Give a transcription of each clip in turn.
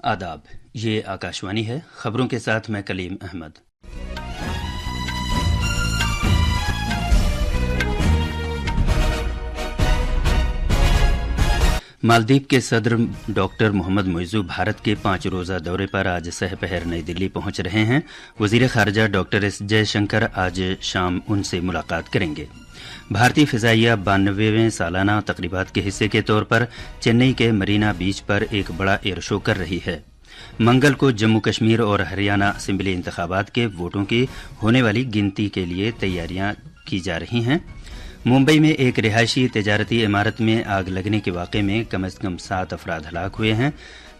आदाब, ये आकाशवाणी है। खबरों के साथ मैं कलीम अहमद। मालदीव के सदर डॉक्टर मोहम्मद मोइज़ू भारत के 5 रोज़ा दौरे पर आज सहपहर नई दिल्ली पहुंच रहे हैं। वज़ीर ख़ारजा डॉक्टर एस जयशंकर आज शाम उनसे मुलाकात करेंगे। भारतीय फ़िज़ाइया 92वें सालाना तक़रीबात के हिस्से के तौर पर चेन्नई के मरीना बीच पर एक बड़ा एयर शो कर रही है। मंगल को जम्मू कश्मीर और हरियाणा असेंबली इंतखाबात के वोटों की होने वाली गिनती के लिए तैयारियां की जा रही हैं। मुंबई में एक रिहायशी तजारती इमारत में आग लगने के वाक़े में कम से कम 7 अफराद हलाक हुए हैं।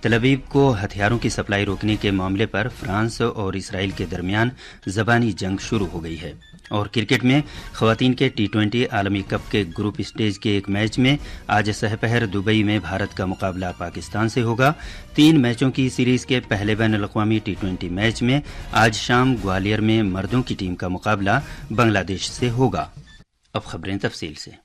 तल अवीव को हथियारों की सप्लाई रोकने के मामले पर फ्रांस और इसराइल के दरमियान ज़बानी जंग शुरू हो गई है। और क्रिकेट में ख़वातीन के T20 आलमी कप के ग्रुप स्टेज के एक मैच में आज सहपहर दुबई में भारत का मुकाबला पाकिस्तान से होगा। 3 मैचों की सीरीज़ के पहले बैनुल-अक़वामी T20 मैच में आज शाम ग्वालियर में मर्दों की टीम का मुकाबला बांग्लादेश से होगा। अब खबरें तफसील से।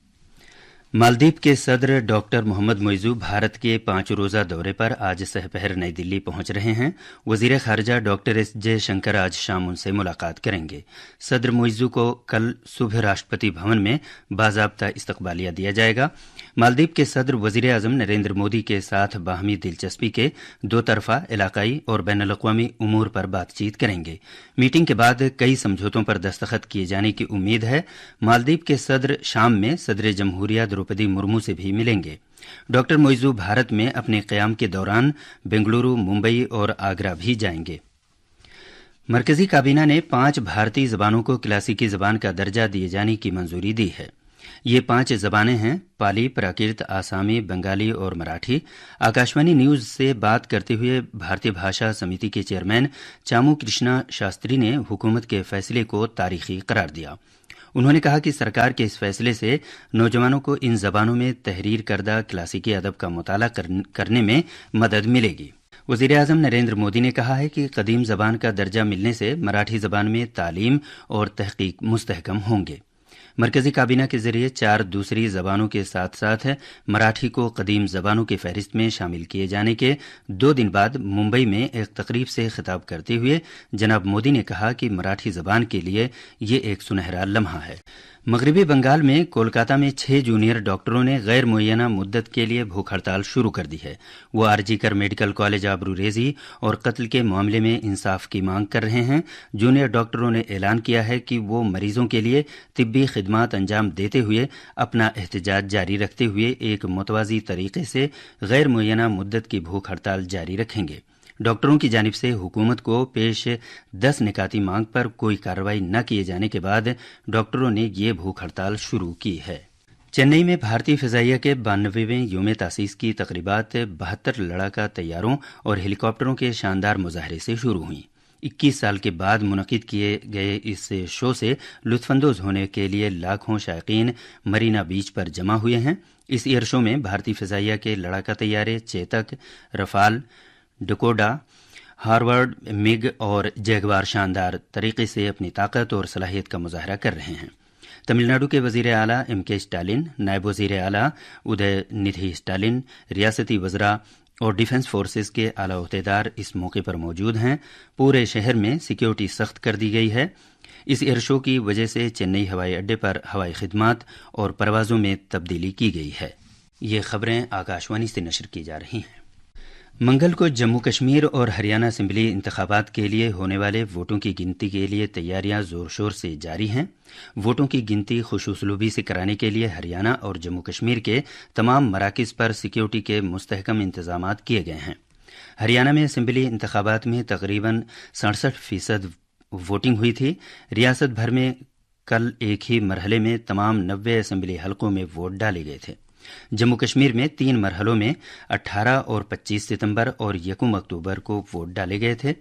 मालदीव के सदर डॉक्टर मोहम्मद मोइज़ू भारत के 5 रोज़ा दौरे पर आज सहपहर नई दिल्ली पहुंच रहे हैं। वज़ीर ख़ारजा डॉक्टर एस जयशंकर आज शाम उनसे मुलाकात करेंगे। सदर मोइज़ू को कल सुबह राष्ट्रपति भवन में बाज़ाब्ता इस्तकबालिया दिया जाएगा। मालदीव के सदर वज़ीर आज़म नरेंद्र मोदी के साथ बाहमी दिलचस्पी के 2 तरफ़ा, इलाकाई और बैनुल-अक़वामी उमूर पर बातचीत करेंगे। मीटिंग के बाद कई समझौतों पर दस्तखत किए जाने की उम्मीद है। मालदीव के सदर शाम में सदर जमहूरिया द्रौपदी मुर्मू से भी मिलेंगे। डॉक्टर मोइज़ू भारत में अपने क़याम के दौरान बेंगलुरु, मुंबई और आगरा भी जाएंगे। मरकजी काबीना ने 5 भारतीय ज़बानों को क्लासिकी ज़बान का दर्जा दिए जाने की मंजूरी दी है। ये 5 ज़बानें हैं पाली, प्राकृत, आसामी, बंगाली और मराठी। आकाशवाणी न्यूज़ से बात करते हुए भारतीय भाषा समिति के चेयरमैन चामू कृष्णा शास्त्री ने हुकूमत के फैसले को तारीखी करार दिया। उन्होंने कहा कि सरकार के इस फैसले से नौजवानों को इन ज़बानों में तहरीर करदा क्लासिकी अदब का मुताला करने में मदद मिलेगी। वज़ीर आज़म नरेंद्र मोदी ने कहा है कि कदीम ज़बान का दर्जा मिलने से मराठी ज़बान में तालीम और तहकीक मुस्तहकम होंगे। मरकजी काबीना के जरिए 4 दूसरी ज़बानों के साथ साथ मराठी को कदीम ज़बानों की फहरिस्त में शामिल किए जाने के 2 दिन बाद मुंबई में एक तकरीब से खिताब करते हुए जनाब मोदी ने कहा कि मराठी ज़बान के लिए ये एक सुनहरा लम्हा है। मगरबी बंगाल में कोलकाता में 6 जूनियर डॉक्टरों ने गैर मुअय्यना मुद्दत के लिए भूख हड़ताल शुरू कर दी है। वो आरजीकर मेडिकल कॉलेज आबरू रेजी और कत्ल के मामले में इंसाफ की मांग कर रहे हैं। जूनियर डॉक्टरों ने ऐलान किया है कि वो मरीजों के लिए तिब्बी खिदमात अंजाम देते हुए अपना एहतजाज जारी रखते हुए एक मुतवाज़ी तरीके से गैर मुअय्यना मुद्दत की भूख हड़ताल जारी रखेंगे। डॉक्टरों की जानिब से हुकूमत को पेश 10 निकाती मांग पर कोई कार्रवाई न किए जाने के बाद डॉक्टरों ने ये भूख हड़ताल शुरू की है। चेन्नई में भारतीय फ़िज़ाइया के 92वें योम तासीस की तक़रीबात 72 लड़ाका तैयारों और हेलीकॉप्टरों के शानदार मुजाहरे से शुरू हुई। 21 साल के बाद मुनक़िद किए गए इस शो से लुत्फ़अंदोज़ होने के लिए लाखों शायकीन मरीना बीच पर जमा हुए हैं। इस एयर शो में भारतीय फ़िज़ाइया के लड़ाका तैयारे चेतक, रफ़ाल, डकोडा, हार्वर्ड, मिग और जैगवार शानदार तरीके से अपनी ताकत और सलाहियत का मुजाहरा कर रहे हैं। तमिलनाडु के वज़ीर आला MK स्टालिन, नायब वज़ीर आला उदय निधि स्टालिन, रियासती वज़रा और डिफेंस फोर्सेस के आला ओहदेदार इस मौके पर मौजूद हैं। पूरे शहर में सिक्योरिटी सख्त कर दी गई है। इस एयर शो की वजह से चेन्नई हवाई अड्डे पर हवाई खिदमात और परवाज़ों में तब्दीली की गई है। ये खबरें आकाशवाणी से नशर की जा रही हैं। मंगल को जम्मू कश्मीर और हरियाणा असेंबली इंतखाबात के लिए होने वाले वोटों की गिनती के लिए तैयारियां जोर शोर से जारी हैं। वोटों की गिनती खुशूसलूबी से कराने के लिए हरियाणा और जम्मू कश्मीर के तमाम मराकिज़ पर सिक्योरिटी के मुस्तहकम इंतजामात किए गए हैं। हरियाणा में असेंबली इंतखाबात में तकरीबन 67% वोटिंग हुई थी। रियासत भर में कल एक ही मरहले में तमाम 90 असेंबली हलकों में वोट डाले गए थे। जम्मू कश्मीर में 3 मरहलों में 18 और 25 सितंबर और 1 अक्टूबर को वोट डाले गए थे।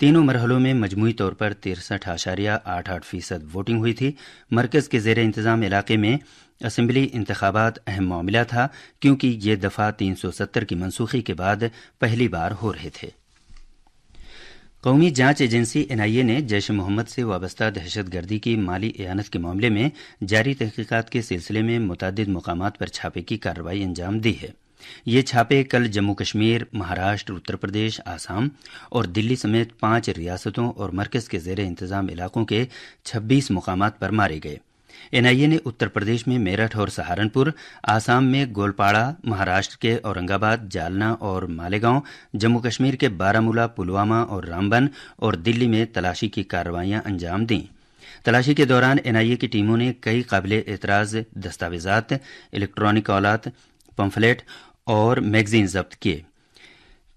तीनों मरहलों में मजमूई तौर पर 63.88% वोटिंग हुई थी। मरकज़ के ज़ेर इंतज़ाम इलाके में असेंबली इंतखाबात अहम मामला था क्योंकि ये दफ़ा 370 की मनसूखी के बाद पहली बार हो रहे थे। कौमी जांच एजेंसी NIA ने जैश मोहम्मद से वाबस्ता दहशतगर्दी की माली एयानत के मामले में जारी तहकीकात के सिलसिले में मुतअद्दिद मकामात पर छापे की कार्रवाई अंजाम दी है। یہ چھاپے کل جموں کشمیر، مہاراشٹر، اتر پردیش، آسام اور دلی سمیت 5 ریاستوں اور مرکز کے زیر انتظام علاقوں کے 26 مقامات پر مارے گئے۔ NIA نے اتر پردیش میں میرٹھ اور سہارنپور، آسام میں گولپاڑہ، مہاراشٹر کے اورنگ آباد، جالنا اور مالیگاؤں، جموں کشمیر کے بارامولہ، پلوامہ اور رامبن اور دلی میں تلاشی کی کارروائیاں انجام دیں۔ تلاشی کے دوران NIA کی ٹیموں نے کئی قابل اعتراض دستاویزات، الیکٹرانک آلات، پمفلیٹ اور میگزین ضبط کیے۔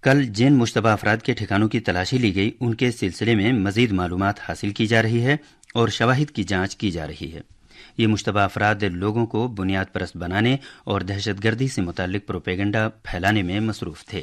کل جن مشتبہ افراد کے ٹھکانوں کی تلاشی لی گئی ان کے سلسلے میں مزید معلومات حاصل کی جا رہی ہے اور شواہد کی جانچ کی جا رہی ہے۔ یہ مشتبہ افراد لوگوں کو بنیاد پرست بنانے اور دہشت گردی سے متعلق پروپیگنڈا پھیلانے میں مصروف تھے۔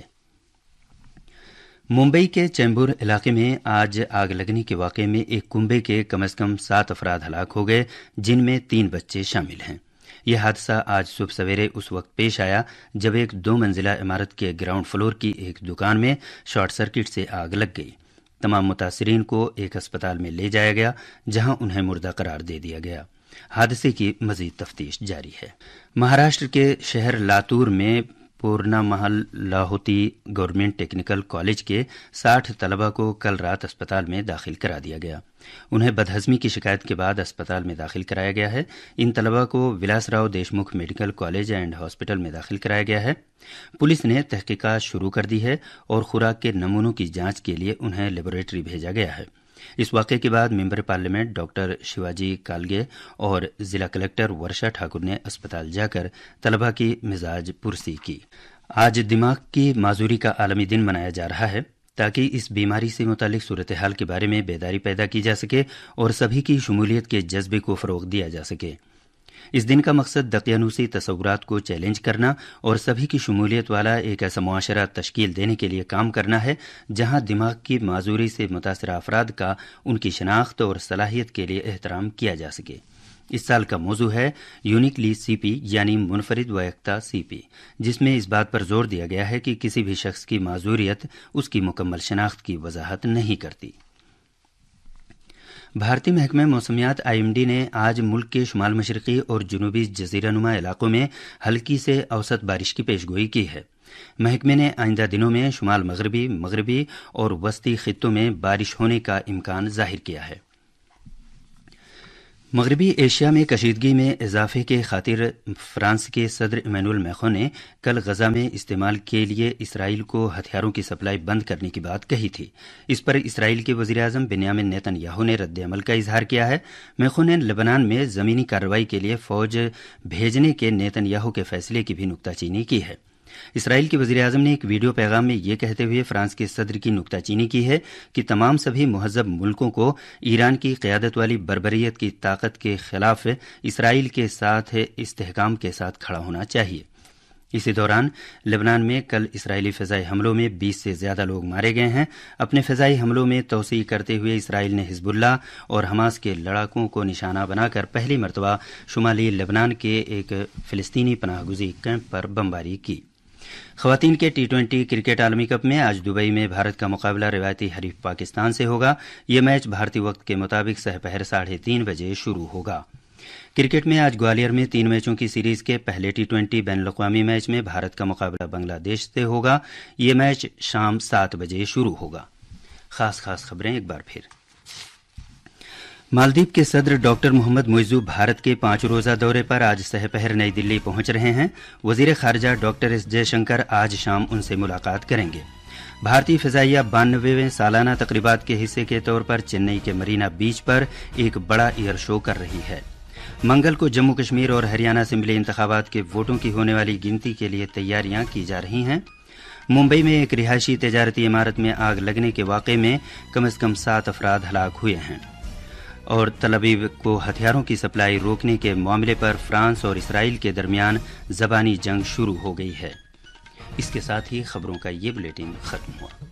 ممبئی کے چیمبور علاقے میں آج آگ لگنے کے واقعے میں ایک کنبے کے کم از کم 7 افراد ہلاک ہو گئے، جن میں 3 بچے شامل ہیں۔ یہ حادثہ آج صبح سویرے اس وقت پیش آیا جب ایک 2 منزلہ عمارت کے گراؤنڈ فلور کی ایک دکان میں شارٹ سرکٹ سے آگ لگ گئی۔ تمام متاثرین کو ایک اسپتال میں لے جایا گیا جہاں انہیں مردہ قرار دے دیا گیا۔ حادثے کی مزید تفتیش جاری ہے۔ مہاراشٹر کے شہر لاتور میں پورنا Mahal Lahooti government technical college کے 60 طلبہ کو کل رات اسپتال میں داخل کرا دیا گیا۔ انہیں بدہضمی کی شکایت کے بعد اسپتال میں داخل کرایا گیا ہے۔ ان طلبہ کو Vilas Rao Deshmukh medical college and hospital میں داخل کرایا گیا ہے۔ پولیس نے تحقیقات شروع کر دی ہے اور خوراک کے نمونوں کی جانچ کے لیے انہیں لیبارٹری بھیجا گیا ہے۔ اس واقعے کے بعد ممبر پارلیمنٹ ڈاکٹر شیواجی کالگے اور ضلع کلکٹر ورشا ٹھاکر نے اسپتال جا کر طلبہ کی مزاج پرسی کی۔ آج دماغ کی معذوری کا عالمی دن منایا جا رہا ہے تاکہ اس بیماری سے متعلق صورتحال کے بارے میں بیداری پیدا کی جا سکے اور سبھی کی شمولیت کے جذبے کو فروغ دیا جا سکے۔ اس دن کا مقصد دقیانوسی تصورات کو چیلنج کرنا اور سبھی کی شمولیت والا ایک ایسا معاشرہ تشکیل دینے کے لیے کام کرنا ہے جہاں دماغ کی معذوری سے متاثرہ افراد کا ان کی شناخت اور صلاحیت کے لیے احترام کیا جا سکے۔ اس سال کا موضوع ہے یونیکلی CP یعنی منفرد و یکتا CP، جس میں اس بات پر زور دیا گیا ہے کہ کسی بھی شخص کی معذوریت اس کی مکمل شناخت کی وضاحت نہیں کرتی۔ بھارتی محکمہ موسمیات IMD نے آج ملک کے شمال مشرقی اور جنوبی جزیرہ نما علاقوں میں ہلکی سے اوسط بارش کی پیشگوئی کی ہے۔ محکمے نے آئندہ دنوں میں شمال مغربی اور وسطی خطوں میں بارش ہونے کا امکان ظاہر کیا ہے۔ مغربی ایشیا میں کشیدگی میں اضافے کے خاطر فرانس کے صدر ایمینوئل میخوں نے کل غزہ میں استعمال کے لیے اسرائیل کو ہتھیاروں کی سپلائی بند کرنے کی بات کہی تھی۔ اس پر اسرائیل کے وزیراعظم بنیامن نیتن یاہو نے رد عمل کا اظہار کیا ہے۔ میخوں نے لبنان میں زمینی کارروائی کے لیے فوج بھیجنے کے نیتن یاہو کے فیصلے کی بھی نکتہ چینی کی ہے۔ اسرائیل کے وزیراعظم نے ایک ویڈیو پیغام میں یہ کہتے ہوئے فرانس کے صدر کی نکتہ چینی کی ہے کہ تمام سبھی مہذب ملکوں کو ایران کی قیادت والی بربریت کی طاقت کے خلاف اسرائیل کے ساتھ استحکام کے ساتھ کھڑا ہونا چاہیے۔ اسی دوران لبنان میں کل اسرائیلی فضائی حملوں میں 20 سے زیادہ لوگ مارے گئے ہیں۔ اپنے فضائی حملوں میں توسیع کرتے ہوئے اسرائیل نے حزب اللہ اور حماس کے لڑاکوں کو نشانہ بنا کر پہلی مرتبہ شمالی لبنان کے ایک فلسطینی پناہ گزین کیمپ پر بمباری کی۔ خواتین کے T20 کرکٹ عالمی کپ میں آج دبئی میں بھارت کا مقابلہ روایتی حریف پاکستان سے ہوگا۔ یہ میچ بھارتی وقت کے مطابق سہ پہر 3:30 بجے شروع ہوگا۔ کرکٹ میں آج گوالیر میں 3 میچوں کی سیریز کے پہلے T20 بین الاقوامی میچ میں بھارت کا مقابلہ بنگلہ دیش سے ہوگا۔ یہ میچ شام 7 بجے شروع ہوگا۔ خاص خبریں ایک بار پھر۔ مالدیپ کے صدر ڈاکٹر محمد معیزو بھارت کے 5 روزہ دورے پر آج سہ پہر نئی دلی پہنچ رہے ہیں۔ وزیر خارجہ ڈاکٹر ایس جے شنکر آج شام ان سے ملاقات کریں گے۔ بھارتی فضائیہ 92ویں سالانہ تقریبات کے حصے کے طور پر چنئی کے مرینا بیچ پر ایک بڑا ایئر شو کر رہی ہے۔ منگل کو جموں کشمیر اور ہریانہ اسمبلی انتخابات کے ووٹوں کی ہونے والی گنتی کے لیے تیاریاں کی جا رہی ہیں۔ ممبئی میں ایک رہائشی تجارتی عمارت میں آگ لگنے کے واقعے میں کم از کم 7 افراد ہلاک ہوئے ہیں۔ اور تل ابیب کو ہتھیاروں کی سپلائی روکنے کے معاملے پر فرانس اور اسرائیل کے درمیان زبانی جنگ شروع ہو گئی ہے۔ اس کے ساتھ ہی خبروں کا یہ بلیٹن ختم ہوا۔